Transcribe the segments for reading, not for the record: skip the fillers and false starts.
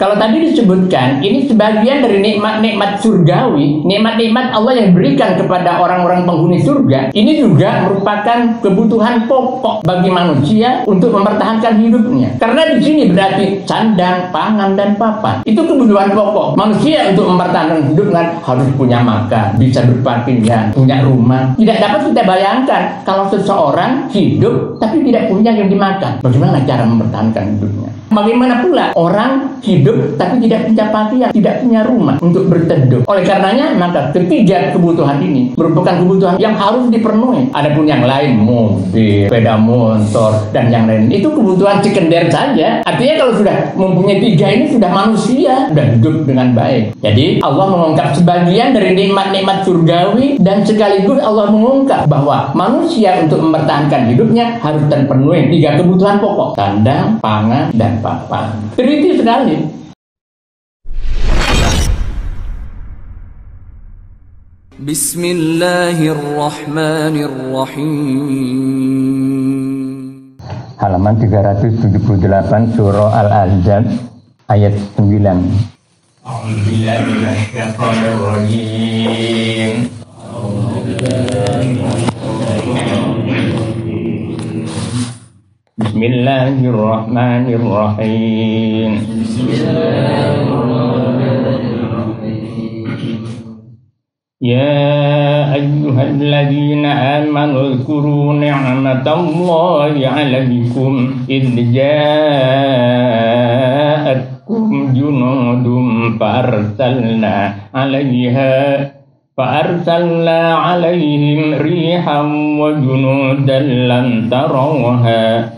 Kalau tadi disebutkan, ini sebagian dari nikmat-nikmat surgawi, nikmat-nikmat Allah yang diberikan kepada orang-orang penghuni surga. Ini juga merupakan kebutuhan pokok bagi manusia untuk mempertahankan hidupnya. Karena di sini berarti sandang, pangan, dan papan. Itu kebutuhan pokok manusia untuk mempertahankan hidup kan harus punya makan, bisa berpakaian, punya rumah. Tidak dapat kita bayangkan kalau seseorang hidup tapi tidak punya yang dimakan. Bagaimana cara mempertahankan hidupnya? Bagaimana pula orang hidup tapi tidak punya pakaian, tidak punya rumah untuk berteduh. Oleh karenanya, maka ketiga kebutuhan ini merupakan kebutuhan yang harus dipenuhi. Adapun yang lain, mobil, sepeda motor, dan yang lain, itu kebutuhan sekunder saja. Artinya kalau sudah mempunyai tiga ini, sudah manusia, sudah hidup dengan baik. Jadi Allah mengungkap sebagian dari nikmat-nikmat surgawi, dan sekaligus Allah mengungkap bahwa manusia untuk mempertahankan hidupnya harus terpenuhi tiga kebutuhan pokok: sandang, pangan, dan papan. Teliti sekali. Bismillahirrahmanirrahim. Halaman 378 surah Al-Ahzab ayat 9. Bismillahirrahmanirrahim. Ya ayyuhalladzina amanu dzkuru ni'matallahi 'alaikum idh ja'atkum junudun fa'arsalna 'alaihim rihan wa junudan lam tarawha.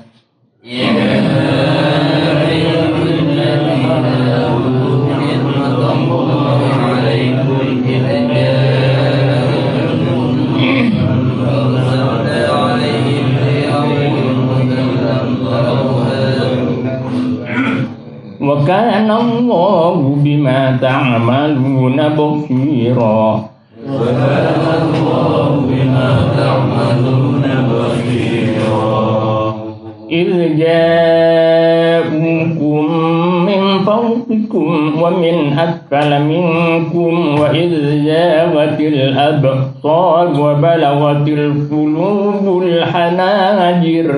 Wa kana Allahu bima ta'maluna basira. إذ جاءوكم من فوقكم ومن أسفل منكم وإذ زاغت الأبصار وبلغت القلوب الحناجر.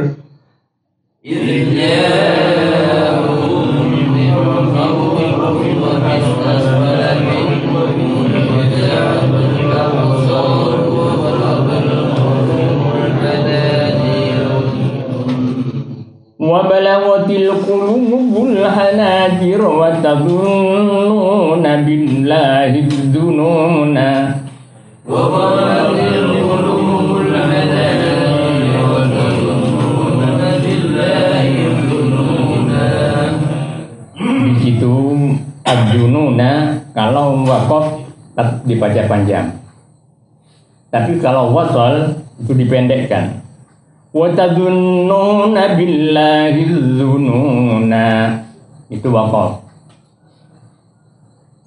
إذ جاءوكم من فوقكم ومن أسفل منكم وإذ زاغت الأبصار وبلغت القلوب الحناجر وتظنون بالله الظنونا. وبلغت القلوب الحناجر وتظنون بالله الظنونا. Di situ ad-dununa kalau waqaf dibaca panjang. Tapi kalau wasal itu dipendekkan. Wa tadhunnuna billahi dzununa, itu waqaf.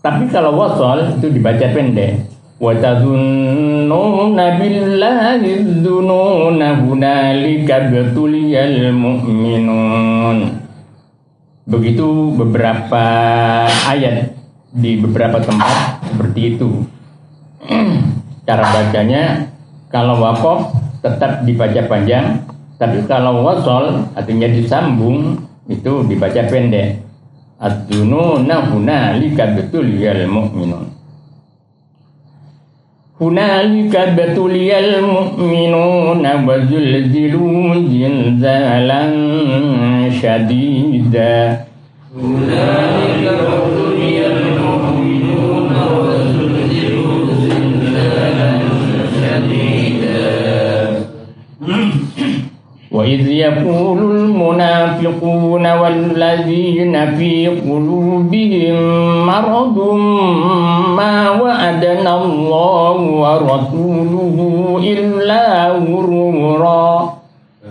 Tapi kalau wasal itu dibaca pendek. Wa tadhunnuna billahi dzununa hunalika batuliyal mu'minun. Begitu beberapa ayat di beberapa tempat seperti itu. Cara bacanya kalau waqaf tetap dibaca panjang, tapi kalau wasol artinya disambung itu dibaca pendek. Ad-dununa hunalika batuliyal mu'minun. Hunalika batuliyal mu'minuna wa zulzilu zilzalan syadida. Hunalika batuliyal mu'minuna wa zulzilu zilzalan syadida. وإذ يقول المنافقون والذين في قلوبهم مرض ما وعدنا الله ورسوله إلا غرورا.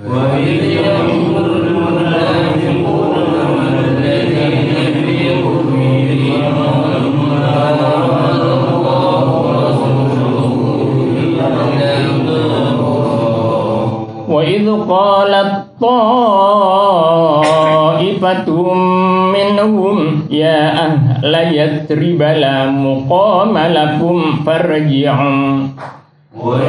وإذ يقول المنافقون والذين في قلوبهم مرض ما وعدنا الله ورسوله إلا غرورا. وإذ قالت طائفة منهم ya ahla Yatsrib la muqama lakum farji'u wa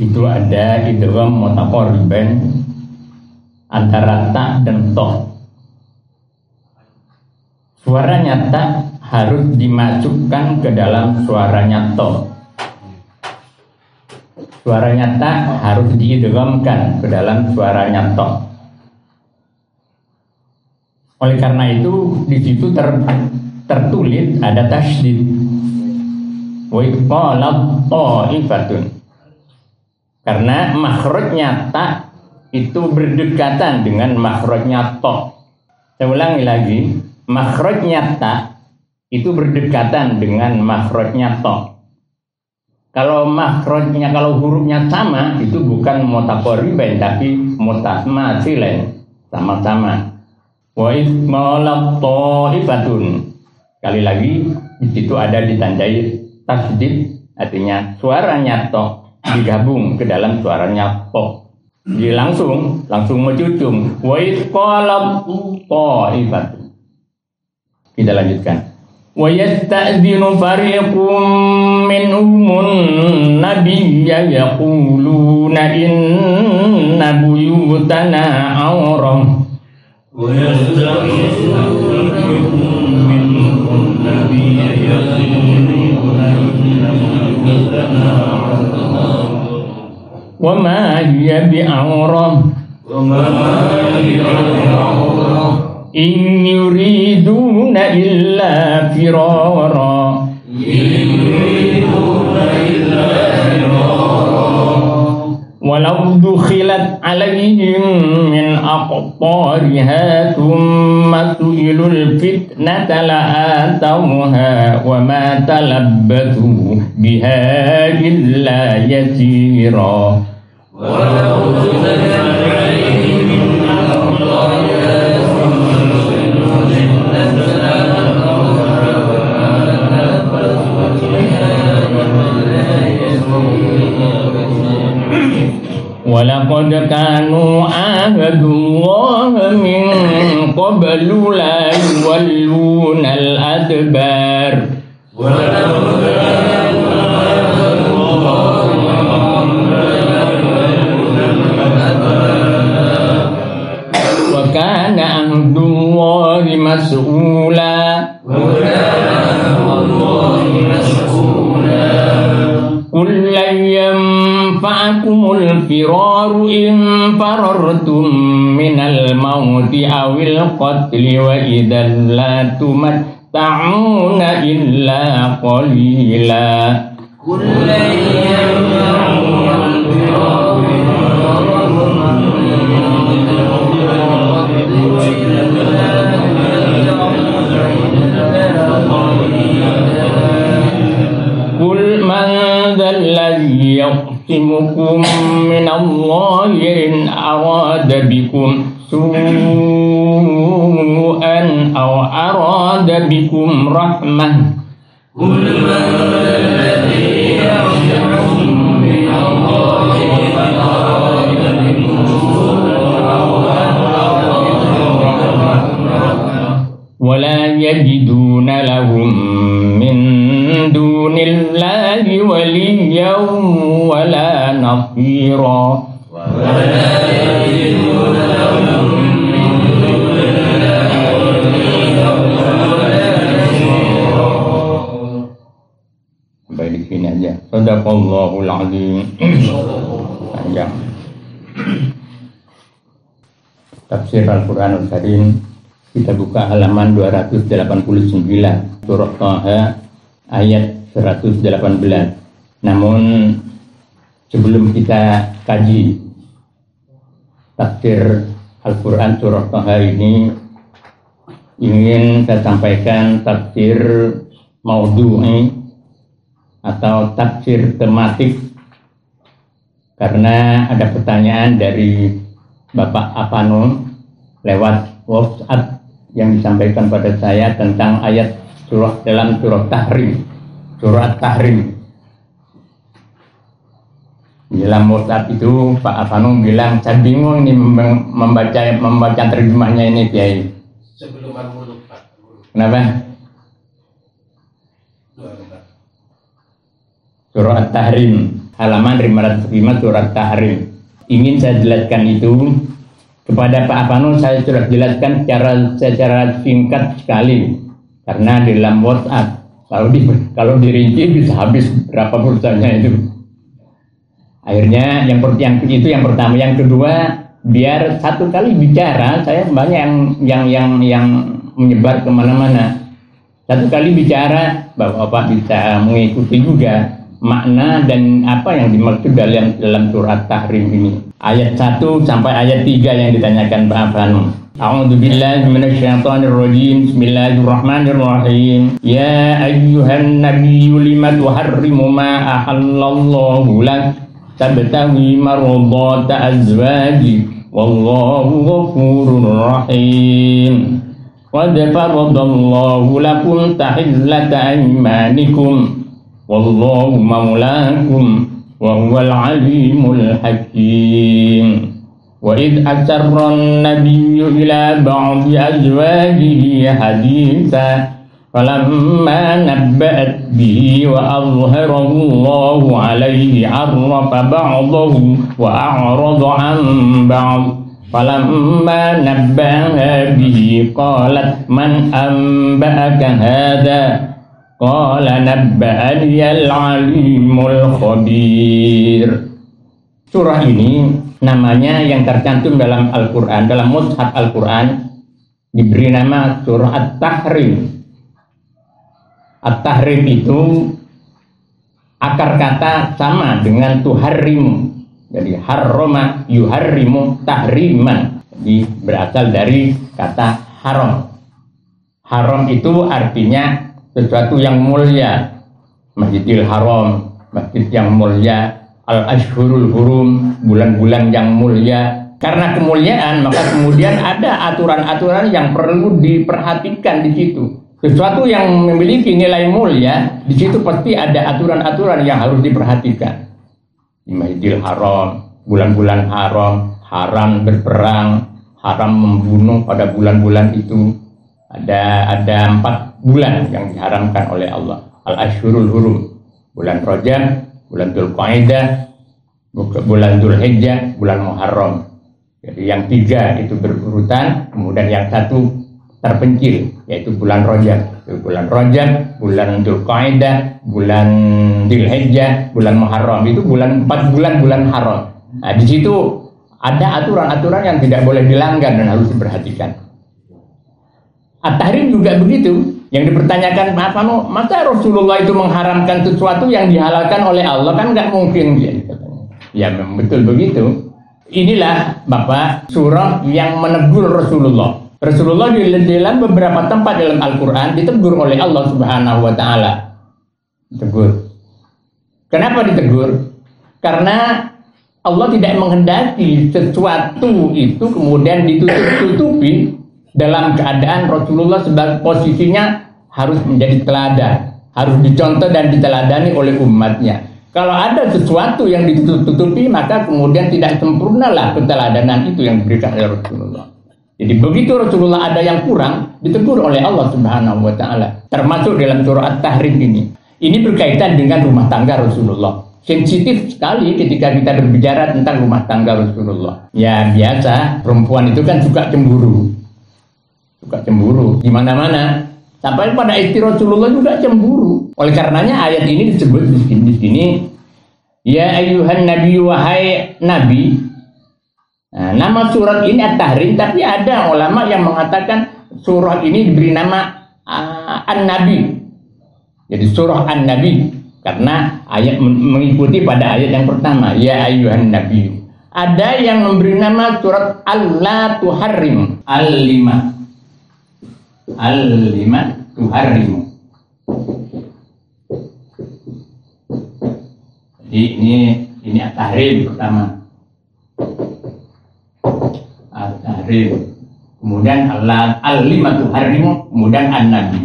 itu ada idgham mutaqarriban antara ta dan to. Suaranya ta harus dimasukkan ke dalam suaranya to. Suaranya ta harus diidghamkan ke dalam suaranya to. Oleh karena itu di situ tertulis ada tasydid. Wa qalat ta'ifatun. Karena makhrajnya ta itu berdekatan dengan makhrajnya to. Saya ulangi lagi, makhrajnya ta itu berdekatan dengan makhrajnya to. Kalau hurufnya sama itu bukan mutaqarriban tapi mutamathilan, sama-sama. Wa ismalat ta'ifatun. Sekali lagi di situ ada ditandai tasydid, artinya suaranya to digabung ke dalam suaranya po. Jadi langsung mencucung. Wa qalam ta'ifatun. Kita lanjutkan. Wa yasta'dinu fariqum minhumun nabiyya yaquluna inna buyutana awrah. Wa yasta'dinu minhumun nabiyya yaquluna inna buyutana awrah. Wa ma hiya bi'awrah in yuriduna illa firara walau dukhilat alaihim min aqtariha thumma su'ilul fitnata la'atawha wa ma talabbathu biha illa yasira walau dukhilat alaihim min aqtariha walaqad kanu ahadullah min qablu la yuwalluna al-adbar wa kana ahdullahi mas'ula fa'akumul firaru in farartum minal mauti awil qatli wa idan la tumatta'una illa qalila Qul man dzalladzi yaqsimukum minallahi in arada bikum su'an aw arada bikum rahmah. Qul man dzalladzi yaqsimukum minallahi in arada bikum su'an aw arada bikum rahmah wa la yajiduna lahum min dunillahi waliyyan wala nasira wa la yajiduna lahum min dunillahi waliyyan wala nasira. Sampai di sini aja. Shadaqallahul azim. Panjang. Tafsir Al-Qur'anul Karim kita buka halaman 289 surah Taha ayat 118. Namun sebelum kita kaji tafsir Al-Quran surah Taha ini, ingin saya sampaikan tafsir maudhu'i atau tafsir tematik, karena ada pertanyaan dari Bapak Apanun lewat WhatsApp yang disampaikan pada saya tentang ayat surah dalam surah Tahrim Surah At-Tahrim. Dalam WhatsApp itu Pak Afanu bilang, saya bingung ini membaca terjemahnya ini Kiai. Sebelum Al-Muluk, Pak. Kenapa? Surah At-Tahrim, halaman 505 Surah At-Tahrim. Ingin saya jelaskan itu kepada Pak Afanu, saya sudah jelaskan secara singkat sekali. Karena di dalam WhatsApp, kalau dirinci bisa habis berapa pulsanya itu. Akhirnya yang pertama, yang kedua, biar satu kali bicara saya banyak yang menyebar kemana-mana. Satu kali bicara Bapak bisa mengikuti juga makna dan apa yang dimaksud dalam surat Tahrim ini. Ayat 1 sampai ayat 3 yang ditanyakan Pak Afanu. A'udzubillahi minasyaitonirrajim. Bismillahirrahmanirrahim. Ya ayyuhan nabiyyu lima tuharrimu ma ahallallahu lak tabtaghi mardata azwaji wallahu ghafurur rahim. Qad faradallahu lakum tahillata aymanikum wallahu maulakum wa huwal alimul hakim. Wa id asarran nabiyyu ila ba'di azwajihi haditha falamma nabba'at bihi wa azharahu Allahu alayhi arrafa ba'dahu wa a'rada 'an ba'd falamma nabba'aha bihi qalat man anba'aka hadha qala nabba'ani al-'alimul khabir. Surah ini namanya yang tercantum dalam Al-Quran, dalam mushaf Al-Quran diberi nama surah At-Tahrim. At-Tahrim itu akar kata sama dengan tuharrimu. Jadi harroma yuharrimu tahriman. Jadi berasal dari kata haram. Haram itu artinya sesuatu yang mulia. Masjidil Haram, masjid yang mulia. Al-Ashhurul Hurum, bulan-bulan yang mulia. Karena kemuliaan, maka kemudian ada aturan-aturan yang perlu diperhatikan di situ. Sesuatu yang memiliki nilai mulia, di situ pasti ada aturan-aturan yang harus diperhatikan. Di Masjidil Haram, bulan-bulan haram, haram berperang, haram membunuh pada bulan-bulan itu. Ada 4 bulan yang diharamkan oleh Allah. Al-Ashhurul Hurum, bulan Rajab, bulan Dzulqa'dah, bulan Dzulhijjah, bulan Muharram. Jadi yang 3 itu berurutan, kemudian yang 1 terpencil, yaitu bulan Rajab. Bulan Rajab, bulan Dzulqa'dah, bulan Dzulhijjah, bulan Muharram. Itu 4 bulan haram. Nah, di situ ada aturan-aturan yang tidak boleh dilanggar dan harus diperhatikan. At-Tahrim juga begitu. Yang dipertanyakan, masa Rasulullah itu mengharamkan sesuatu yang dihalalkan oleh Allah? Kan nggak mungkin. Ya memang betul begitu. Inilah Bapak surah yang menegur Rasulullah. Rasulullah di dalam beberapa tempat dalam Al-Quran ditegur oleh Allah Subhanahu wa Ta'ala. Ditegur. Kenapa ditegur? Karena Allah tidak menghendaki sesuatu itu kemudian ditutup-tutupi dalam keadaan Rasulullah sebagai posisinya harus menjadi teladan, harus dicontoh dan diteladani oleh umatnya. Kalau ada sesuatu yang ditutupi, maka kemudian tidak sempurnalah keteladanan itu yang diberikan oleh Rasulullah. Jadi begitu Rasulullah ada yang kurang, ditegur oleh Allah Subhanahu wa Ta'ala. Termasuk dalam surah At-Tahrim ini. Ini berkaitan dengan rumah tangga Rasulullah. Sensitif sekali ketika kita berbicara tentang rumah tangga Rasulullah. Ya biasa, perempuan itu kan suka cemburu. Suka cemburu di mana-mana. Sampai pada istri Rasulullah juga cemburu. Oleh karenanya ayat ini disebut di sini, ya ayyuhan nabi, wahai nabi. Nah, nama surat ini At-Tahrim, tapi ada ulama yang mengatakan surat ini diberi nama An-Nabi. Jadi surah An-Nabi karena ayat mengikuti pada ayat yang pertama, ya ayyuhan nabi. Ada yang memberi nama surat Allah Tuharrim, Al-5 tuharrimu. Jadi ini At-Tahrim pertama. At-Tahrim. Kemudian Al-5 tuharrimu, kemudian An-Nabi.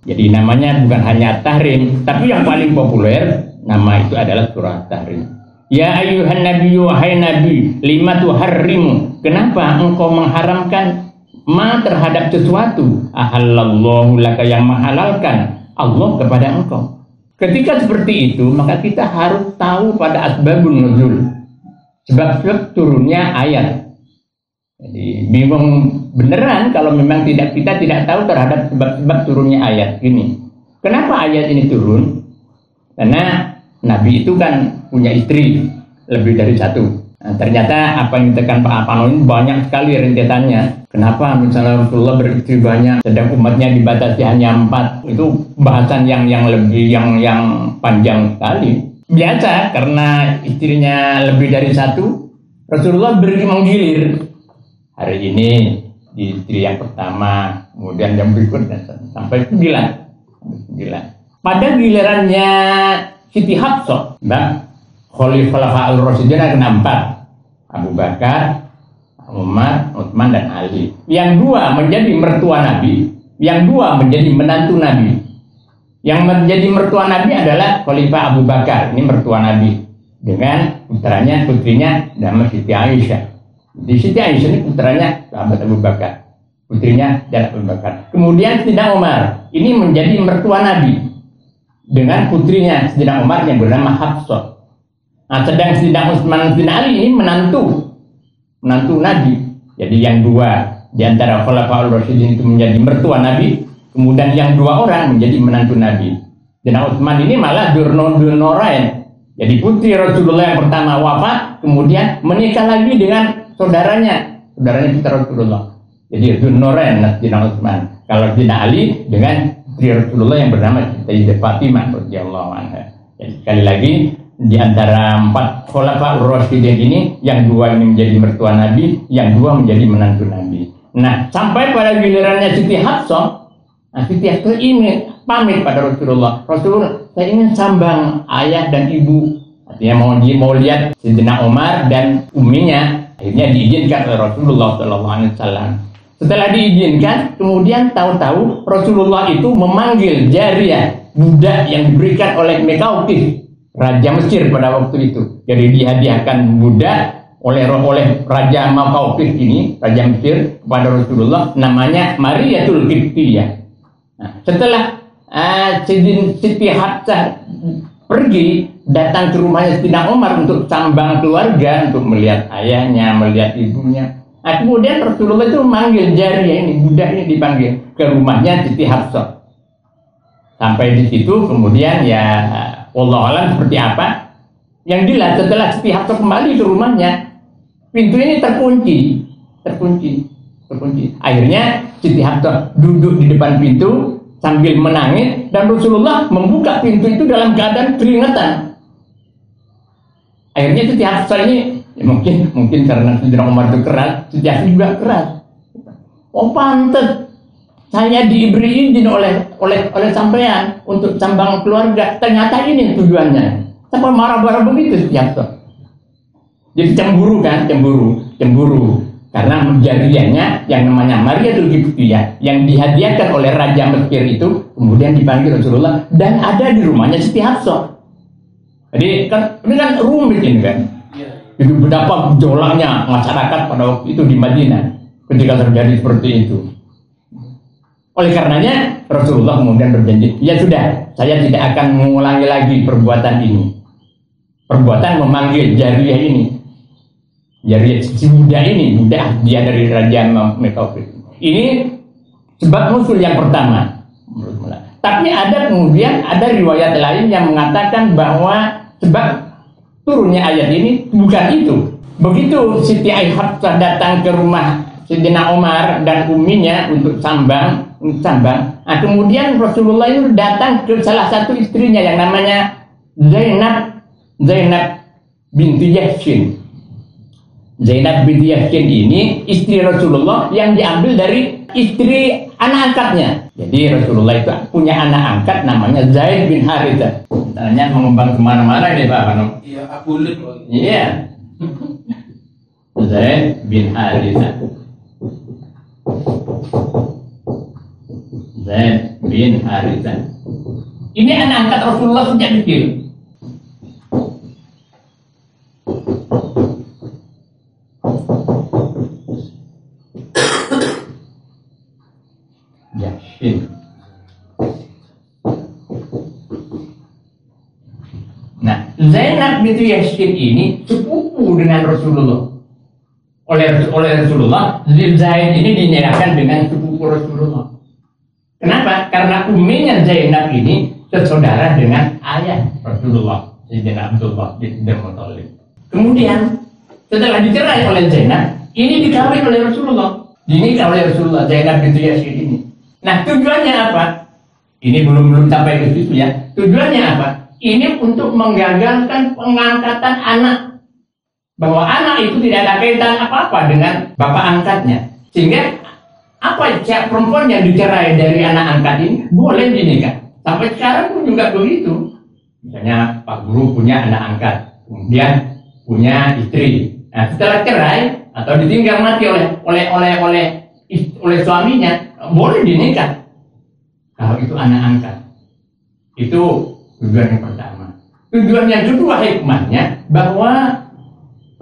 Jadi namanya bukan hanya Tahrim, tapi yang paling populer nama itu adalah surah Tahrim. Ya ayyuhan nabiyyu, wahai nabi, lima tuharrimu, kenapa engkau mengharamkan ma terhadap sesuatu ahallallahu laka, yang menghalalkan Allah kepada engkau. Ketika seperti itu, maka kita harus tahu pada asbabun nuzul, sebab turunnya ayat. Jadi bingung beneran kalau memang kita tidak tahu terhadap sebab-sebab turunnya ayat ini. Kenapa ayat ini turun? Karena Nabi itu kan punya istri lebih dari satu. Nah, ternyata apa yang ditekan Pak Apano ini banyak sekali rentetannya. Kenapa misalnya Rasulullah beristri banyak, sedang umatnya dibatasi hanya 4? Itu bahasan yang lebih yang panjang sekali. Biasa karena istrinya lebih dari satu, Rasulullah menggilir. Hari ini di istri yang pertama, kemudian yang berikutnya sampai 9. Pada gilirannya Siti Hafsah, Khalifah al-Rasyidin yang ke-4, Abu Bakar, Umar, Utsman dan Ali. Yang 2 menjadi mertua Nabi, yang 2 menjadi menantu Nabi. Yang menjadi mertua Nabi adalah Khalifah Abu Bakar, ini mertua Nabi, dengan putrinya nama Siti Aisyah. Di Siti Aisyah ini putranya sahabat Abu Bakar, putrinya dan Abu Bakar. Kemudian Sayyidina Umar, ini menjadi mertua Nabi dengan putrinya Sayyidina Umar yang bernama Hafsah. Nah, sedang Sayyidina Utsman bin Ali ini menantu Nabi. Jadi yang 2 di antara Khulafaur Rasyidin itu menjadi mertua Nabi, kemudian yang 2 orang menjadi menantu Nabi. Sayyidina Utsman ini malah Dzulnurain. Jadi putri Rasulullah yang pertama wafat, kemudian menikah lagi dengan saudaranya kita Rasulullah. Jadi Dzulnurain Sayyidina Utsman. Kalau Sayyidina Ali dengan putri Rasulullah yang bernama Sayyidah Fatimah radhiyallahu anha. Jadi sekali lagi di antara 4 Khulafaur Rasyidin ini, yang 2 ini menjadi mertua Nabi, yang 2 menjadi menantu Nabi. Nah, sampai pada gilirannya Siti Hafsah. Nah, Siti Hafsah ini pamit pada Rasulullah. Rasulullah, saya ingin sambang ayah dan ibu. Artinya mau lihat Sayyidina Umar dan uminya. Akhirnya diizinkan oleh Rasulullah SAW. Setelah diizinkan, kemudian tahu-tahu Rasulullah itu memanggil jariyah, budak yang diberikan oleh Mekaukis, Raja Mesir pada waktu itu. Jadi dihadiahkan budak oleh Raja Mekaukis ini, Raja Mesir, kepada Rasulullah, namanya Mariyatul Qibtiyah. Nah, setelah Siti Hafsah pergi, datang ke rumahnya Sayyidina Umar untuk sambang keluarga, untuk melihat ayahnya, melihat ibunya. Nah, kemudian Rasulullah itu memanggil jariyah ini, budak ini dipanggil ke rumahnya Siti Hafsah. Sampai di situ kemudian ya wallahu a'lam seperti apa. Yang jelas setelah Siti Hafsah kembali ke rumahnya, pintu ini terkunci. Akhirnya Siti Hafsah duduk di depan pintu sambil menangis, dan Rasulullah membuka pintu itu dalam keadaan keringetan. Akhirnya Siti Hafsah ini ya mungkin karena Sayyidina Umar itu keras, Siti Hafsah juga keras. Oh pantes saya diberi izin oleh sampean untuk sambang keluarga. Ternyata ini tujuannya. Sampai marah-marah begitu Siti Hafsah. Jadi cemburu. Karena jariyahnya yang namanya Mariyatul Qibtiyah yang dihadiahkan oleh Raja Mesir itu kemudian dipanggil Rasulullah dan ada di rumahnya Siti Hafsah. Jadi ini kan rumit ini kan. Jadi betapa gejolaknya masyarakat pada waktu itu di Madinah ketika terjadi seperti itu. Oleh karenanya Rasulullah kemudian berjanji, ya sudah, saya tidak akan mengulangi lagi perbuatan ini. Perbuatan memanggil jariyah ini. Jariyah si budak ini, budak dia dari Raja Mekaukis. Ini sebab musul yang pertama. Tapi kemudian ada riwayat lain yang mengatakan bahwa sebab turunnya ayat ini bukan itu. Begitu Siti Hafsah datang ke rumah Sayyidina Umar dan uminya untuk sambang. Nah, kemudian Rasulullah itu datang ke salah satu istrinya yang namanya Zainab binti Yahsin. Zainab binti Yahsin ini istri Rasulullah yang diambil dari istri anak angkatnya. Jadi Rasulullah itu punya anak angkat namanya Zaid bin Harithah. Tanya mengembang kemana-mana deh Pak Pano. Iya, Abulit. Iya. Zaid bin Harithah. Zaid bin Haritsah. Ini anak angkat Rasulullah sejak kecil. Nah, Zainab binti Yashin ini sepupu dengan Rasulullah. Oleh Rasulullah, Zaid ini dinyatakan dengan sepupu Rasulullah. Kenapa? Karena uminya Zainab ini bersaudara dengan ayah Rasulullah, Sayyidina Abdullah bin Muthalib. Kemudian setelah dicerai oleh Zainab, ini dikawin oleh Rasulullah, dinikah oleh Rasulullah Zainab binti Yashin ini. Nah, tujuannya apa? Ini belum sampai ke situ ya. Tujuannya apa? Ini untuk menggagalkan pengangkatan anak. Bahwa anak itu tidak ada kaitan apa-apa dengan bapak angkatnya. Sehingga perempuan yang dicerai dari anak angkat ini boleh dinikah. Sampai sekarang pun juga begitu. Misalnya Pak Guru punya anak angkat, kemudian punya istri. Nah, setelah cerai atau ditinggal mati oleh suaminya, boleh dinikah. Kalau itu anak angkat. Itu tujuan yang pertama. Tujuan yang kedua hikmahnya bahwa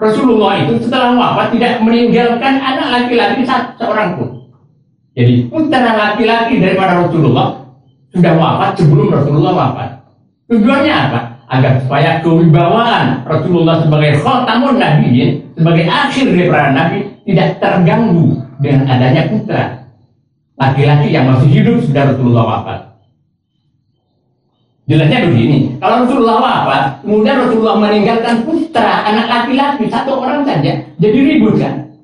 Rasulullah itu setelah wafat tidak meninggalkan anak laki-laki seorang pun. Jadi putra laki-laki daripada Rasulullah sudah wafat sebelum Rasulullah wafat. Tujuannya apa? Agar supaya kewibawaan Rasulullah sebagai khatamun nabiyyin, sebagai akhir daripada nabi, tidak terganggu dengan adanya putra laki-laki yang masih hidup sudah Rasulullah wafat. Jelasnya begini, kalau Rasulullah wafat, kemudian Rasulullah meninggalkan putra anak laki-laki satu orang saja, jadi ribut kan?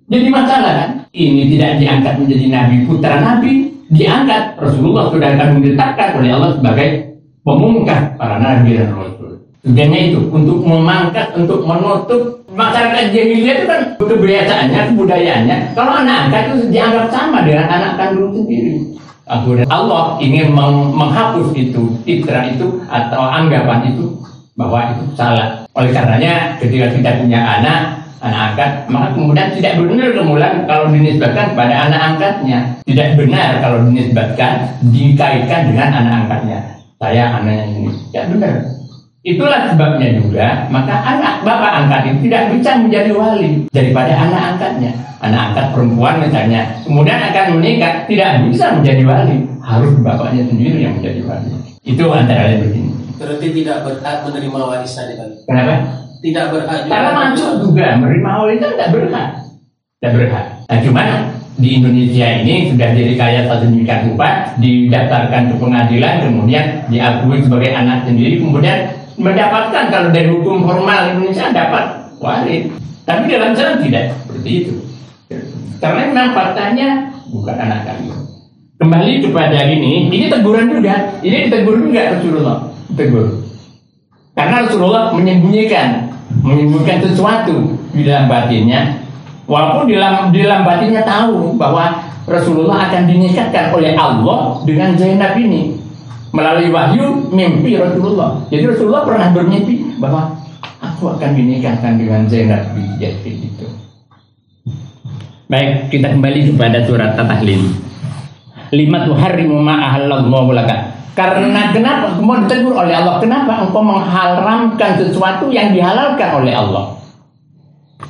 Jadi masalah kan? Ini tidak diangkat menjadi nabi, putra nabi diangkat. Rasulullah sudah akan ditetapkan oleh Allah sebagai pemungkas para nabi dan rasul. Tujuannya itu untuk memangkas, untuk menutup masyarakat jahiliyah itu kan kebiasaannya, kebudayaannya. Kalau anak angkat itu dianggap sama dengan anak kandung sendiri. Akhirnya Allah ingin menghapus itu, citra itu atau anggapan itu bahwa itu salah. Oleh karenanya ketika kita punya anak angkat, maka kemudian tidak benar kemudian kalau dinisbatkan kepada anak angkatnya. Tidak benar kalau dinisbatkan, dikaitkan dengan anak angkatnya. Saya anaknya ini, tidak benar. Itulah sebabnya juga, maka anak bapak angkat itu tidak bisa menjadi wali daripada anak angkatnya. Anak angkat perempuan misalnya, kemudian akan menikah, tidak bisa menjadi wali. Harus bapaknya sendiri yang menjadi wali. Itu antara lain begini. Berarti tidak berhak menerima warisan itu. Kenapa? Tidak berhak. Karena masuk juga menerima warisan tidak berhak. Tidak berhak. Nah, cuman di Indonesia ini sudah direkayasa sedemikian rupa, didaftarkan ke pengadilan, kemudian diakui sebagai anak sendiri, kemudian mendapatkan kalau dari hukum formal Indonesia dapat waris. Tapi dalam Islam tidak seperti itu. Karena memang faktanya bukan anak kandung. Kembali kepada ini teguran juga. Ini ditegur juga Rasulullah. Tegur. Karena Rasulullah menyembunyikan sesuatu di dalam batinnya. Walaupun di dalam batinnya tahu bahwa Rasulullah akan dinikahkan oleh Allah dengan Zainab ini. Melalui wahyu mimpi Rasulullah. Jadi Rasulullah pernah bermimpi bahwa aku akan dinikahkan dengan Zainab binti Yashin itu. Baik, kita kembali kepada surat At-Tahlil. Lima tuharrimu ma ahallallahu laka. Karena kenapa? Mau ditegur oleh Allah. Kenapa engkau mengharamkan sesuatu yang dihalalkan oleh Allah?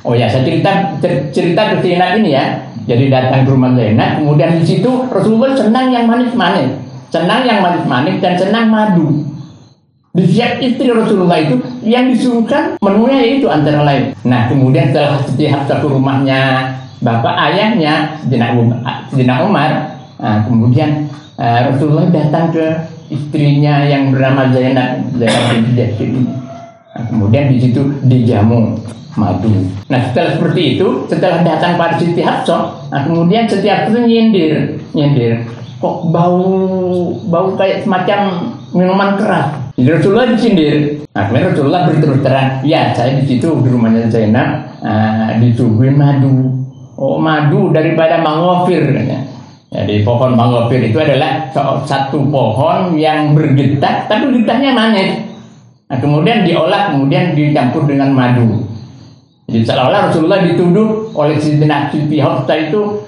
Oh ya, saya cerita ke Zainab ini ya. Jadi datang ke rumah Zainab, kemudian di situ Rasulullah senang yang manis-manis. Senang yang manis-manis dan senang madu. Di setiap istri Rasulullah itu yang disuruhkan menunya itu antara lain. Nah, kemudian setelah Hafsah ke rumahnya bapak ayahnya Sayyidina Umar, nah, kemudian Rasulullah datang ke istrinya yang bernama Zainab binti Yashin. Nah, kemudian di situ dijamu madu. Nah, setelah seperti itu, setelah datang pada Siti Hafsah, nah, kemudian setiap itu nyindir. Kok bau kayak semacam minuman keras. Jadi Rasulullah disindir. Nah, kemudian Rasulullah berterus terang, ya saya di situ di rumahnya Zainab disuguhin madu. Oh, madu daripada mangofir. Jadi pohon mangofir itu adalah satu pohon yang bergetah, tapi getahnya manis. Nah, kemudian diolah, kemudian dicampur dengan madu. Jadi seolah-olah Rasulullah dituduh oleh Siti Hafsah itu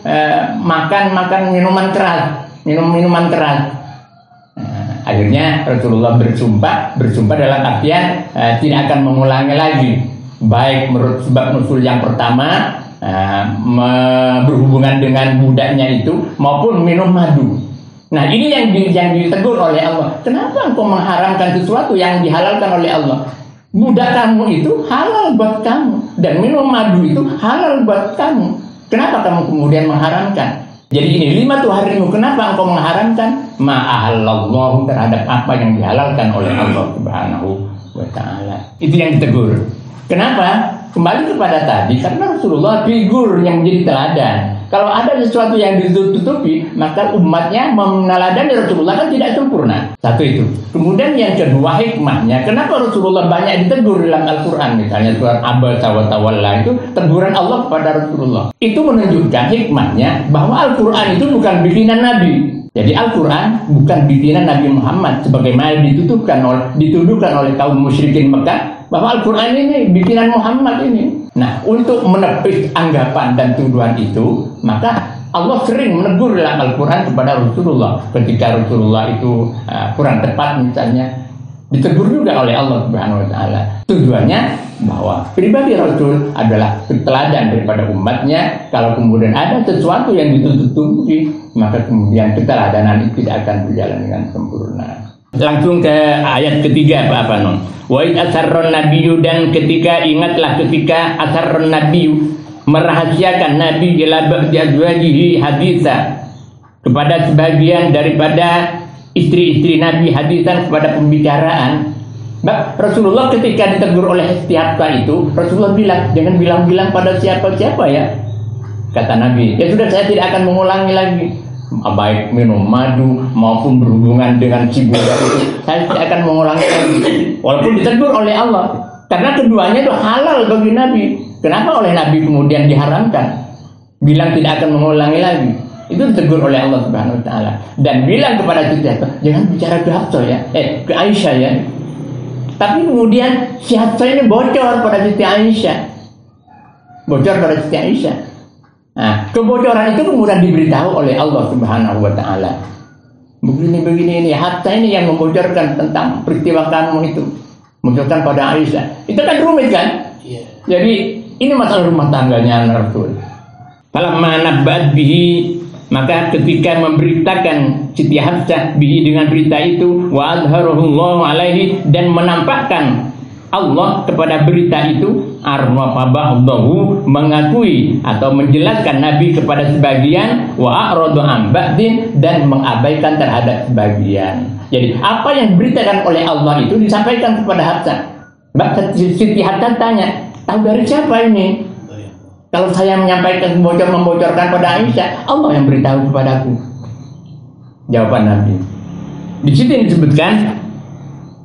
makan minuman keras. Minuman keras. Akhirnya Rasulullah bersumpah dalam artian tidak akan mengulangi lagi, baik menurut sebab nusul yang pertama, berhubungan dengan budaknya itu, maupun minum madu. Nah, ini yang ditegur oleh Allah. Kenapa engkau mengharamkan sesuatu yang dihalalkan oleh Allah? Budak kamu itu halal buat kamu, dan minum madu itu halal buat kamu. Kenapa kamu kemudian mengharamkan? Jadi ini 5 harimu, kenapa engkau mengharamkan? Ma'ahallallahu, terhadap apa yang dihalalkan oleh Allah Subhanahu wa ta'ala. Itu yang ditegur. Kenapa? Kembali kepada tadi, karena Rasulullah figur yang menjadi teladan. Kalau ada sesuatu yang ditutupi, maka umatnya meneladani Rasulullah kan tidak sempurna. Satu itu. Kemudian yang kedua, hikmahnya. Kenapa Rasulullah banyak ditegur dalam Al-Quran? Misalnya surat Abasa wa Tawalla, itu teguran Allah kepada Rasulullah. Itu menunjukkan hikmahnya bahwa Al-Quran itu bukan bikinan Nabi. Jadi Al-Quran bukan bikinan Nabi Muhammad, sebagaimana dituduhkan oleh kaum musyrikin Mekah, bahwa Al-Quran ini bikinan Muhammad ini. Nah, untuk menepis anggapan dan tuduhan itu, maka Allah sering menegur dalam Al-Quran kepada Rasulullah. Ketika Rasulullah itu kurang tepat misalnya, ditegur juga oleh Allah Subhanahu wa ta'ala. Tujuannya bahwa pribadi Rasul adalah teladan daripada umatnya. Kalau kemudian ada sesuatu yang ditutupi, maka kemudian keteladanan itu tidak akan berjalan dengan sempurna. Langsung ke ayat ketiga, Pak Panon. Wa asarron nabiyyu, dan ingatlah ketika asarron nabiyyu, merahasiakan Nabi ila ba'di azwajihi haditsa, kepada sebagian daripada istri-istri Nabi, hadisan, kepada pembicaraan. Rasulullah ketika ditegur oleh Hafsah itu, Rasulullah bilang, jangan bilang-bilang pada siapa-siapa ya. Kata Nabi, ya sudah, saya tidak akan mengulangi lagi, baik minum madu maupun berhubungan dengan si budak itu, saya tidak akan mengulangi lagi. Walaupun ditegur oleh Allah, karena keduanya itu halal bagi Nabi. Kenapa oleh Nabi kemudian diharamkan? Bilang tidak akan mengulangi lagi. Itu ditegur oleh Allah Subhanahu wa ta'ala. Dan bilang kepada Siti Hafsah, jangan bicara ke Hafsah ya, ke Aisyah ya. Tapi kemudian si Hafsah ini bocor pada Siti Aisyah. Nah, kebocoran itu kemudian diberitahu oleh Allah Subhanahu wa ta'ala. Begini ini, Hafsah ini yang membocorkan tentang peristiwa kamu itu. Membocorkan pada Aisyah. Itu kan rumit kan? Iya. Jadi ini masalah rumah tangganya Rasul. Falamma nabbat bihi, maka ketika memberitakan Siti Hafsah bihi, dengan berita itu, wa azharahullahu alaihi, dan menampakkan Allah kepada berita itu, arwafa ba'dahu, mengakui atau menjelaskan Nabi kepada sebagian, wa a'radu an ba'din, dan mengabaikan terhadap sebagian. Jadi apa yang diberitakan oleh Allah itu disampaikan kepada Hafsah. Siti Hafsah tanya, tahu dari siapa ini? Kalau saya menyampaikan membocorkan pada Aisyah, Allah yang beritahu kepadaku. Jawaban Nabi. Di situ disebutkan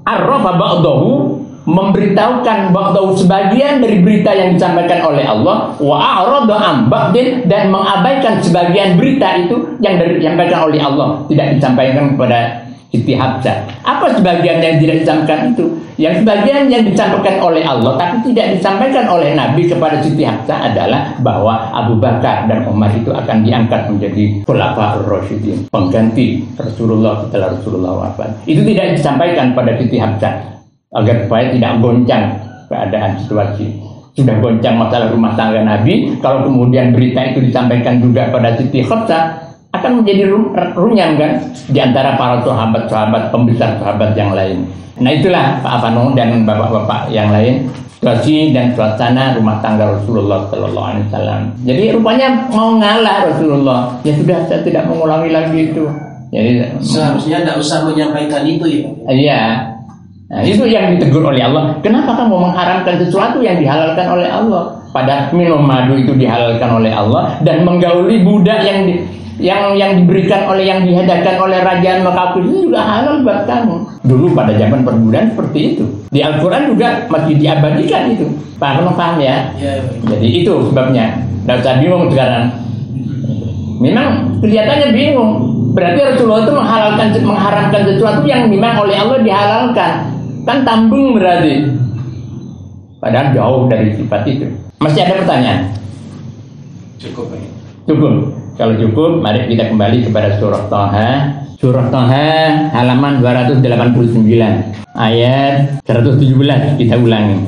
arrafa ba'dahu, memberitahukan ba'dahu, sebagian dari berita yang disampaikan oleh Allah, wa a'rada an ba'din, dan mengabaikan sebagian berita itu yang disampaikan oleh Allah, tidak disampaikan kepada Siti Hafsah. Apa sebagian yang tidak disampaikan itu? Yang sebagian yang disampaikan oleh Allah tapi tidak disampaikan oleh Nabi kepada Siti Hafsah adalah bahwa Abu Bakar dan Umar itu akan diangkat menjadi Khulafaur Rasyidin, pengganti Rasulullah setelah Rasulullah wafat. Itu tidak disampaikan pada Siti Hafsah agar supaya tidak goncang keadaan situasi. Sudah goncang masalah rumah tangga Nabi, kalau kemudian berita itu disampaikan juga pada Siti Hafsah, akan menjadi runyam kan di antara para sahabat-sahabat, pembesar sahabat yang lain. Nah itulah Pak Afano dan bapak-bapak yang lain, situasi dan suasana rumah tangga Rasulullah Sallallahu Alaihi Wasallam. Jadi rupanya mau ngalah Rasulullah. Ya sudah, saya tidak mengulangi lagi itu. Jadi seharusnya tidak usah menyampaikan itu ya. Iya. Nah, itu yang ditegur oleh Allah. Kenapa kamu mengharamkan sesuatu yang dihalalkan oleh Allah? Pada minum madu itu dihalalkan oleh Allah, dan menggauli budak yang diberikan oleh, yang dihadakan oleh Raja Mekah itu juga halal buat kamu. Dulu pada zaman perbudakan seperti itu. Di Al-Quran juga masih diabadikan itu. Paham ya? Ya. Jadi itu sebabnya. Tidak usah bingung sekarang. Memang kelihatannya bingung. Berarti Rasulullah itu mengharamkan sesuatu yang memang oleh Allah dihalalkan. Kan tambung berarti. Padahal jauh dari sifat itu. Masih ada pertanyaan? Cukup. Kalau cukup, mari kita kembali kepada surah Thaha, Surah Thaha halaman 289 ayat 117 kita ulangi.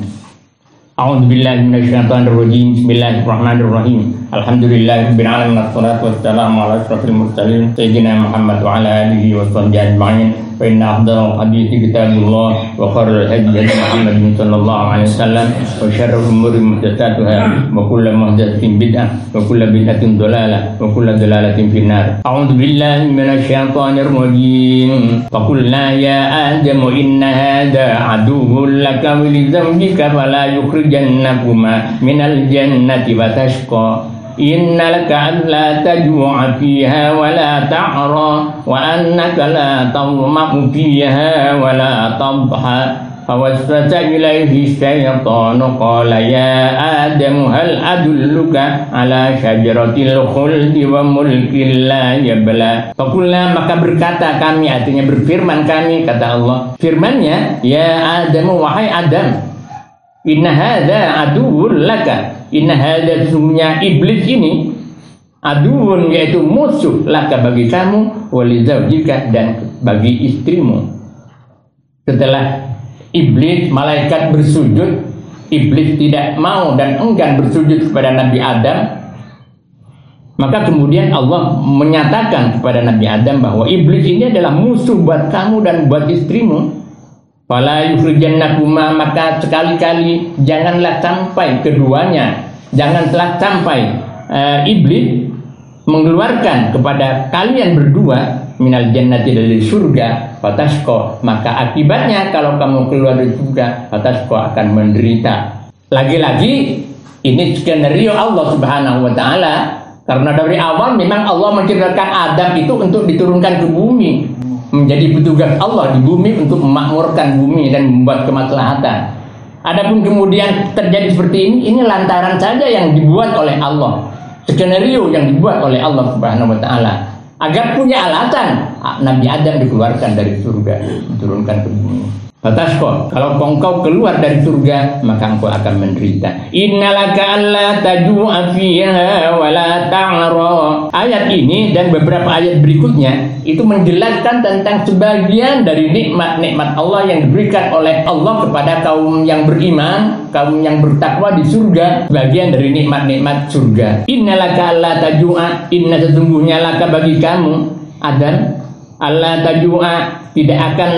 A'udzubillahi minasyaitonirrajim. Bismillahirrahmanirrahim. Alhamdulillahirabbil alamin wassalatu wassalamu ala asyrofil mursalin sayyidina Muhammad wa ala alihi wa sahbihi ajma'in. Fa inna afdhalal hadithi kitabullah wa khairul hadi hadi Muhammadin sallallahu alaihi wasallam wa syarrul umuri muhdatsatuha wa kullu muhdatsatin bid'ah wa kullu bid'atin dhalalah wa kullu dhalalatin finnar. A'udzubillahi minasyaitonir rajim. Fa qulna ya adamu inna hadha aduwwun laka wa li zawjika fala jannakuma minal jannati wa tashqa inna laka alla tajua fiha wa la ta'ra wa annaka la tawma'u fiha wa la tabha fawaswasa ilaihi syaitanu qala ya adamu hal adulluka ala syajaratil khuldi wa mulkin la yabla. Fakulna maka berkata kami, artinya berfirman kami, kata Allah firmannya, ya Adamu wahai Adam, inna hadza aduwwun laka, inna hadza sesungguhnya iblis ini aduwwun yaitu musuh laka bagi kamu, wali zaujika dan bagi istrimu. Setelah iblis malaikat bersujud, iblis tidak mau dan enggan bersujud kepada Nabi Adam, maka kemudian Allah menyatakan kepada Nabi Adam bahwa iblis ini adalah musuh buat kamu dan buat istrimu. Fala yukhrijannakuma, maka sekali-kali janganlah sampai keduanya, janganlah sampai iblis mengeluarkan kepada kalian berdua minal jannati dari surga, fatasqa, maka akibatnya kalau kamu keluar dari surga, fatasqa akan menderita. Lagi-lagi ini skenario Allah Subhanahu wa taala, karena dari awal memang Allah menciptakan Adam itu untuk diturunkan ke bumi, menjadi petugas Allah di bumi untuk memakmurkan bumi dan membuat kemaslahatan. Adapun kemudian terjadi seperti ini lantaran saja yang dibuat oleh Allah, skenario yang dibuat oleh Allah Subhanahu wa taala agar punya alasan Nabi Adam dikeluarkan dari surga, diturunkan ke bumi. Fatasqa, kalau engkau keluar dari surga maka engkau akan menderita. Innalaka alla tajua fiha wa la ta'ra. Ayat ini dan beberapa ayat berikutnya itu menjelaskan tentang sebagian dari nikmat-nikmat Allah yang diberikan oleh Allah kepada kaum yang beriman, kaum yang bertakwa di surga, bagian dari nikmat-nikmat surga. Innalaka alla tajua, inna sesungguhnya laka bagi kamu Adam, alla tajua, tidak akan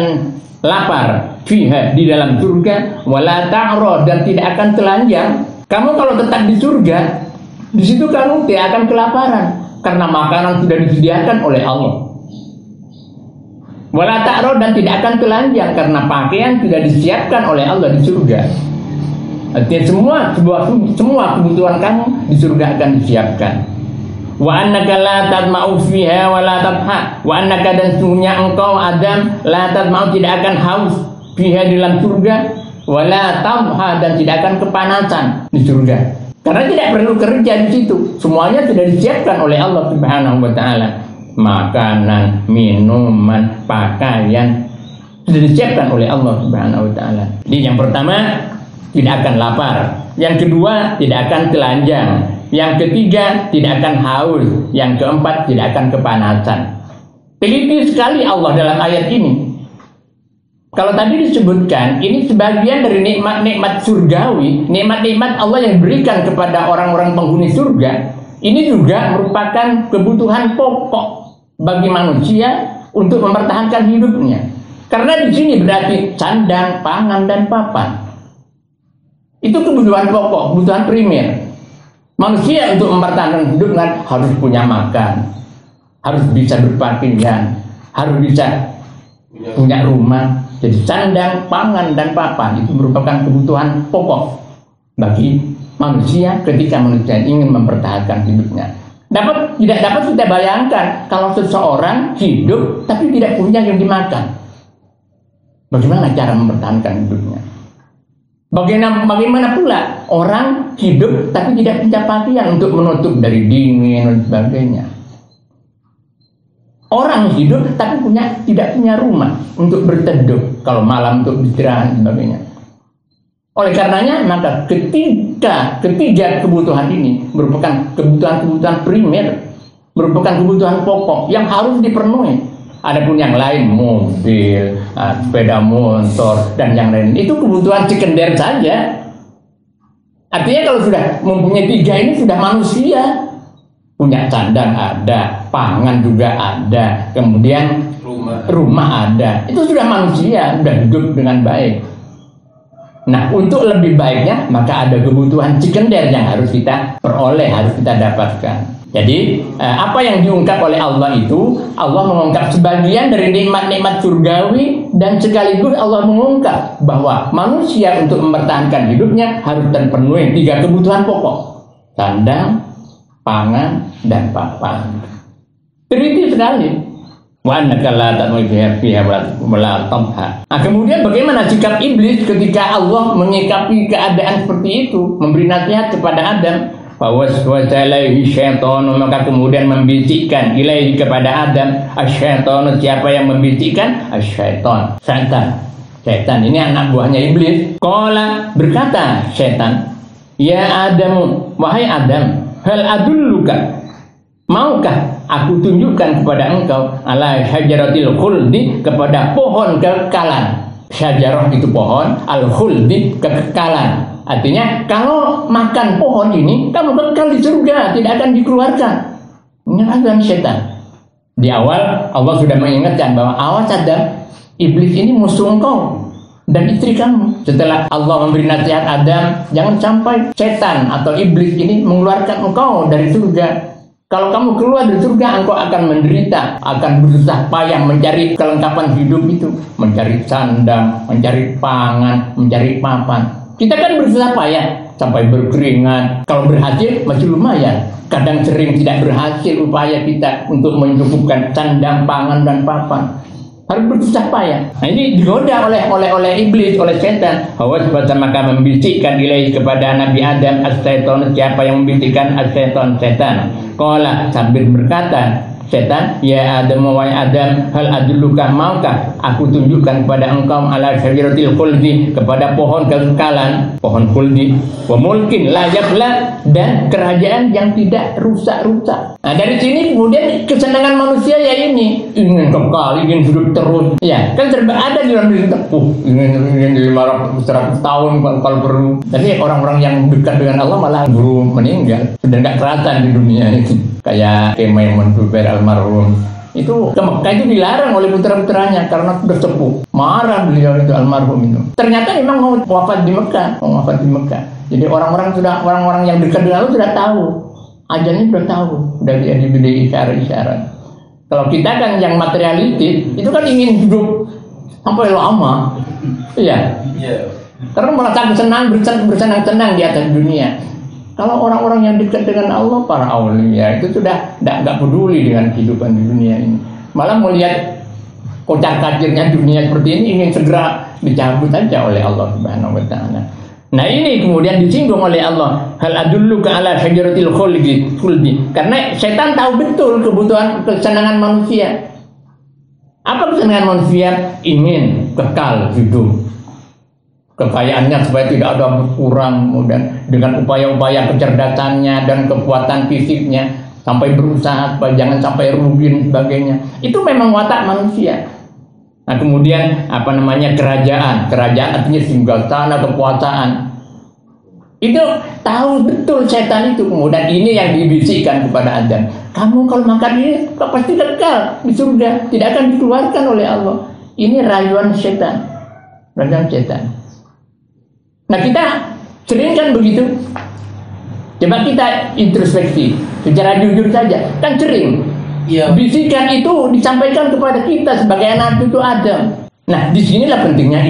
lapar fiha di dalam surga, wala ta'ra, dan tidak akan telanjang. Kamu kalau tetap di surga, di situ kamu tidak akan kelaparan karena makanan sudah disediakan oleh Allah. Wala ta'ra, dan tidak akan telanjang karena pakaian sudah disiapkan oleh Allah di surga. Artinya semua kebutuhan kamu di surga akan disiapkan. Wa annaka la tadma'u fiha wa la tabha, wa annaka, dan sungguhnya engkau Adam la tadma'u, tidak akan haus fiha di dalam surga, wa la tabha, dan tidak akan kepanasan di surga karena tidak perlu kerja di situ, semuanya sudah disiapkan oleh Allah Subhanahu wa taala. Makanan, minuman, pakaian sudah disiapkan oleh Allah Subhanahu wa taala. Jadi yang pertama tidak akan lapar, yang kedua tidak akan telanjang, yang ketiga tidak akan haus, yang keempat tidak akan kepanasan. Teliti sekali Allah dalam ayat ini. Kalau tadi disebutkan ini sebagian dari nikmat-nikmat surgawi, nikmat-nikmat Allah yang diberikan kepada orang-orang penghuni surga, ini juga merupakan kebutuhan pokok bagi manusia untuk mempertahankan hidupnya. Karena di sini berarti sandang, pangan, dan papan. Itu kebutuhan pokok, kebutuhan primer. Manusia untuk mempertahankan hidup harus punya makan, harus bisa berpakaian, harus bisa punya rumah. Jadi sandang, pangan, dan papan itu merupakan kebutuhan pokok bagi manusia ketika manusia ingin mempertahankan hidupnya. Tidak dapat kita bayangkan kalau seseorang hidup tapi tidak punya yang dimakan. Bagaimana cara mempertahankan hidupnya? Bagaimana pula orang hidup tapi tidak punya pakaian untuk menutup dari dingin dan sebagainya. Orang hidup tapi tidak punya rumah untuk berteduh kalau malam untuk istirahat dan sebagainya. Oleh karenanya maka ketiga kebutuhan ini merupakan kebutuhan primer, merupakan kebutuhan pokok yang harus dipenuhi Adapun yang lain, mobil, sepeda motor, dan yang lain, itu kebutuhan sekunder saja. Artinya kalau sudah mempunyai 3 ini sudah manusia. Punya sandang ada, pangan juga ada, kemudian rumah ada. Itu sudah manusia, sudah hidup dengan baik. Nah, untuk lebih baiknya, maka ada kebutuhan sekunder yang harus kita peroleh, harus kita dapatkan. Jadi apa yang diungkap oleh Allah itu, Allah mengungkap sebagian dari nikmat-nikmat surgawi, dan sekaligus Allah mengungkap bahwa manusia untuk mempertahankan hidupnya harus terpenuhi 3 kebutuhan pokok: sandang, pangan, dan papan. Teliti sekali. Nah, kemudian bagaimana sikap iblis ketika Allah menyikapi keadaan seperti itu, memberi nasihat kepada Adam? Fawaswasalaihi syaitanu, maka kemudian membisikkan ilaihi kepada Adam asyaitanu. Siapa yang membisikkan? Asyaiton, setan ini anak buahnya iblis. Qala, berkata setan, ya Adam, wahai Adam, hal adulluka, maukah aku tunjukkan kepada engkau ala syajaratil khuldi, kepada pohon kekekalan. Syajarah itu pohon, al-khuldi kekekalan. Artinya kalau makan pohon ini, kamu kekal di surga, tidak akan dikeluarkan. Ini azan setan. Di awal Allah sudah mengingatkan bahwa awas Adam, iblis ini musuh engkau dan istri kamu. Setelah Allah memberi nasihat Adam, jangan sampai setan atau iblis ini mengeluarkan engkau dari surga. Kalau kamu keluar dari surga, engkau akan menderita, akan berusaha payah mencari kelengkapan hidup itu, mencari sandang, mencari pangan, mencari papan. Kita kan berusaha payah sampai berkeringat. Kalau berhasil masih lumayan. Kadang sering tidak berhasil upaya kita untuk mencukupkan sandang, pangan, dan papan. Harus bersusah payah. Nah, ini digoda oleh iblis, oleh setan. Hawa maka membisikkan ilahi kepada Nabi Adam as-syaitan. Siapa yang membisikkan? As-syaitan, setan. Qala, sambil berkata setan, ya Adam, wahai Adam, hal adulluka, maukah aku tunjukkan kepada engkau ala syajaratil khuldi, kepada pohon kekekalan, pohon khuldi, wa mulkin la yabla, dan kerajaan yang tidak rusak-rusak. Nah, dari sini kemudian kesenangan manusia ya ini, ingin kekal, ingin hidup terus. Ya, kan serba ada di dalam diri kita. Ingin 500 tahun kalau perlu. Tapi orang-orang yang dekat dengan Allah malah baru meninggal, sudah nggak terasa di dunia itu. Kayak Maimun Zubair almarhum itu ke Mekah itu dilarang oleh putra-putranya karena sudah sepuh. Marah beliau itu almarhum itu. Ternyata memang mau wafat di Mekah, Jadi orang-orang yang dekat dengan Allah sudah tahu, ajalnya sudah tahu, sudah diberi isyarat-isyarat. Kalau kita kan yang materialistis itu kan ingin hidup sampai lama, iya. Karena merasa bersenang-senang di atas dunia. Kalau orang-orang yang dekat dengan Allah, para aulia itu sudah nggak peduli dengan kehidupan di dunia ini. Malah melihat kocar-kacirnya dunia seperti ini, ingin segera dicabut saja oleh Allah Subhanahu wa Ta'ala. Nah, ini kemudian disinggung oleh Allah. Hal adulluka ala syajaratil khuldi. Karena setan tahu betul kebutuhan kesenangan manusia. Apa kesenangan manusia? Ingin kekal hidup. Kekayaannya supaya tidak ada berkurang, kemudian dengan upaya-upaya kecerdasannya dan kekuatan fisiknya sampai berusaha supaya jangan sampai rugi dan sebagainya. Itu memang watak manusia. Nah, kemudian kerajaan artinya singgasana, kekuasaan. Itu tahu betul setan itu. Kemudian ini yang dibisikkan kepada Adam. Kamu kalau makan ini pasti kekal di surga, tidak akan dikeluarkan oleh Allah. Ini rayuan setan. Nah, kita sering kan begitu. Coba kita introspeksi secara jujur saja, kan sering. Bisikan itu disampaikan kepada kita sebagai anak cucu Adam. Nah, disinilah pentingnya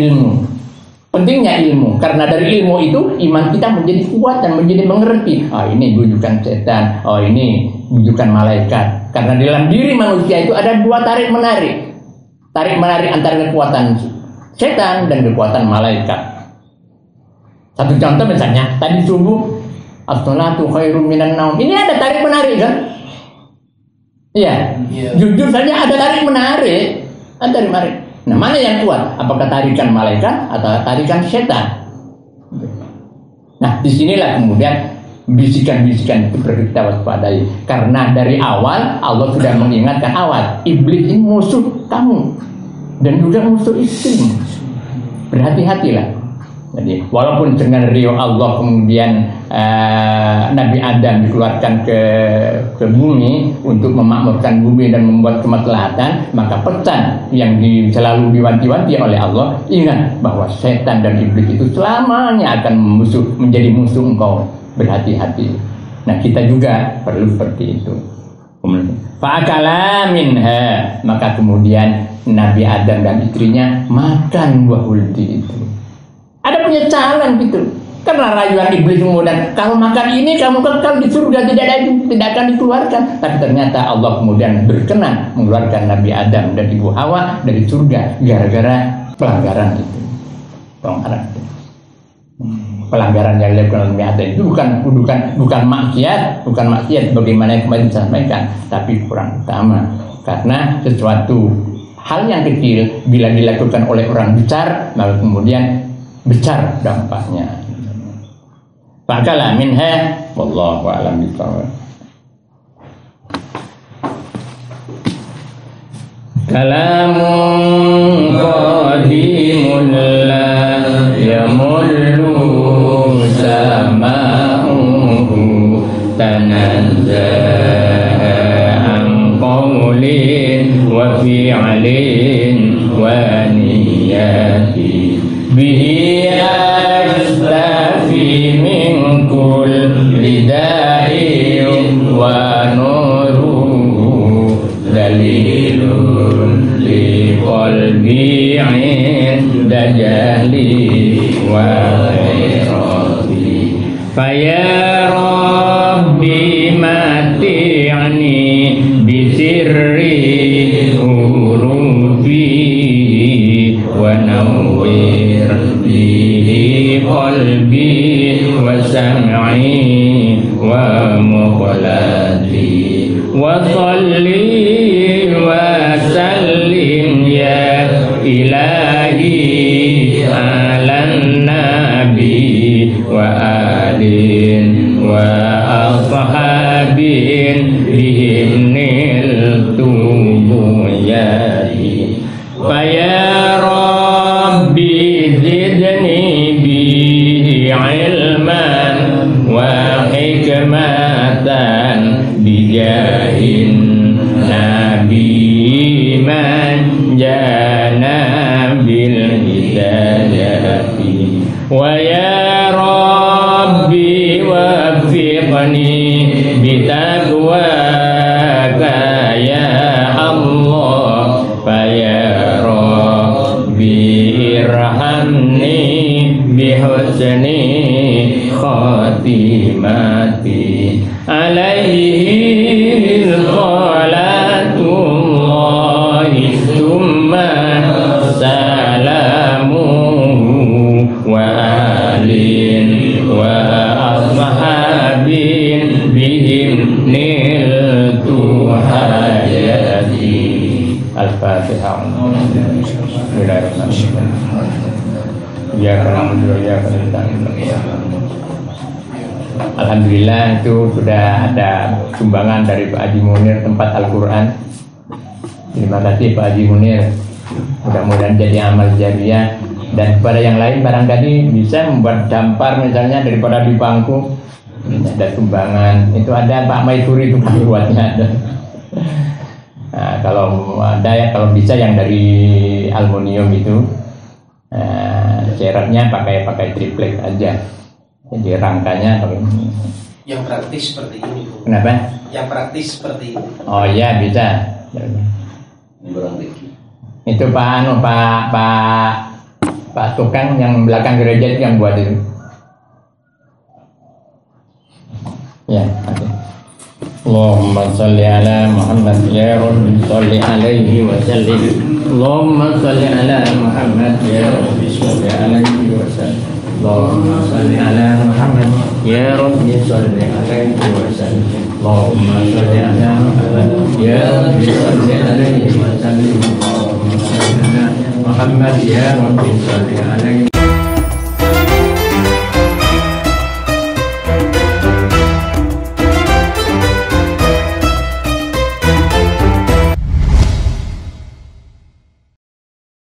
ilmu. Karena dari ilmu itu iman kita menjadi kuat dan menjadi mengerti. Ini bujukan setan, ini bujukan malaikat. Karena dalam diri manusia itu ada 2 tarik menarik. Tarik menarik antara kekuatan setan dan kekuatan malaikat. Satu contoh misalnya, tadi subuh as-salatu khairum minan naum. Ini ada tarik menarik kan? Iya. Jujur saja ada tarik menarik. Nah, mana yang kuat? Apakah tarikan malaikat atau tarikan setan? Nah, disinilah kemudian bisikan-bisikan itu perlu kita waspadai. Karena dari awal Allah sudah mengingatkan, awas, iblis ini musuh kamu dan juga musuh istrimu. Berhati-hatilah. Jadi walaupun dengan ridho Allah kemudian Nabi Adam dikeluarkan ke bumi untuk memakmurkan bumi dan membuat kemaslahatan, maka pesan yang selalu diwanti-wanti oleh Allah, ingat bahwa setan dan iblis itu selamanya akan menjadi musuh engkau. Berhati-hati. Nah, kita juga perlu seperti itu. Fa'akala minha, maka kemudian Nabi Adam dan istrinya makan buah huldi itu. Ada punya challenge gitu. Karena rayuan iblis kemudian, kalau makan ini kamu kekal di surga, tidak akan dikeluarkan. Tapi ternyata Allah kemudian berkenan mengeluarkan Nabi Adam dan Ibu Hawa dari surga gara-gara pelanggaran itu. Pelanggaran yang dilakukan oleh Nabi Adam itu bukan maksiat bagaimana yang kemarin disampaikan, tapi kurang utama. Karena sesuatu hal yang kecil bila dilakukan oleh orang besar, maka kemudian besar dampaknya. Fakala minha wallahu a'lam bishawab. Kalamun qadimun la yamullu sama'uhu tanazzaha an qawlin wa fi'lin wa niyyati bihi astafi min kulli da'in wa nuruhu dalilun li qalbi 'inda jahli wa ghairati faya rabbi mati'ni bi sirri hurufi wa nawwir bihi qalbi wa sam'i wa muqlati wa salli wa sallim ya ilahi ala nabi wa alin wa ashabin bihim niltu buyati faya rabbi zidni bihi ilman wa hikmatan bijahin nabi man jana bil hidayati wa ya rabbi waffiqni bitaqwaka ya Allah fa ya rabbi irhamni bihusni khatimati alaihi salatullahi summa salamuhu wa alin wa ashabin bihim niltu hajati. Al-Fatihah. Bismillahirrahmanirrahim. Ya karena ya alhamdulillah itu sudah ada sumbangan dari Pak Haji Munir tempat Al-Quran. Terima kasih Pak Haji Munir. Mudah-mudahan jadi amal jariah. Dan kepada yang lain barangkali bisa membuat dampar misalnya daripada di bangku. Ada sumbangan. Itu ada Pak Maisuri itu buatnya ada. Nah, kalau ada ya kalau bisa yang dari aluminium itu. Syaratnya pakai triplek aja. Jadi rangkanya yang praktis seperti ini. Kenapa? Yang praktis seperti ini. Oh iya bisa. Itu Pak tukang yang belakang gereja itu yang buat itu. Ya, oke. Allahumma sholli ala Muhammad ya Rabbi sholli alaihi wa sallim. Allahumma sholli ala Muhammad ya Rabbi sholli alaihi wa sallim. Allahumma sholli ala Muhammad ya Rabbi sholli alaihi wa sallim. Allahumma sholli ala Muhammad ya Rabbi sholli alaihi wa sallim. Allahumma sholli ala Muhammad ya Rabbi sholli alaihi